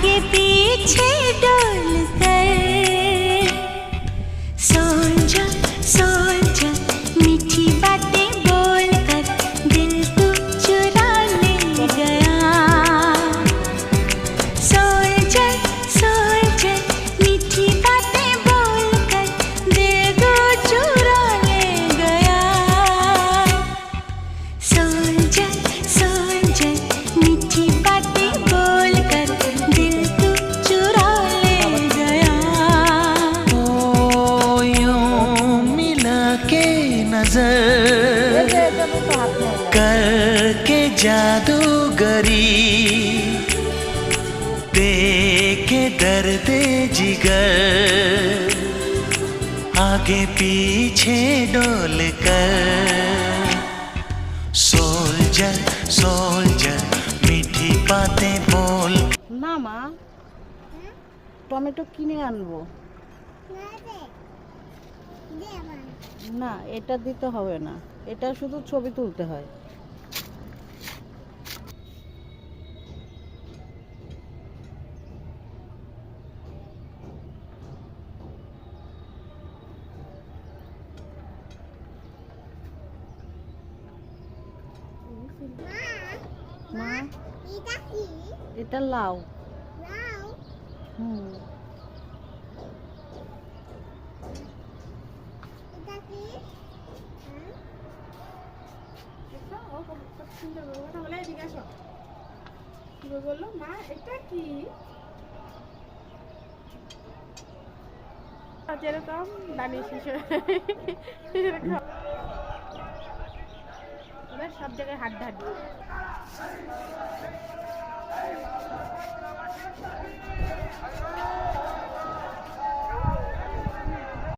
आगे पीछे डोल कर सोच मीठी बातें बोल कर दिल तू चुरा ले गया। सोच मीठी बातें बोल कर दिल तू चुरा ले गया। सोच मीठी बातें बोल कर दिल तू चुरा ले गया। ओ यूं मिला के नजर करके जादूगरी देखे दर्द जिगर आगे पीछे डोल कर सोल्जर मीठी बातें बोल। না মা, টমেটো কিনে আনবো। না, এটা দিতে হবে না, এটা শুধু ছবি তুলতে হয়। মা, এটা লাউ। হুম, বললো মা এটা কি যেরকম দাঁড়িয়ে শিশু সব জায়গায় হাড্ডাহাড্ডি।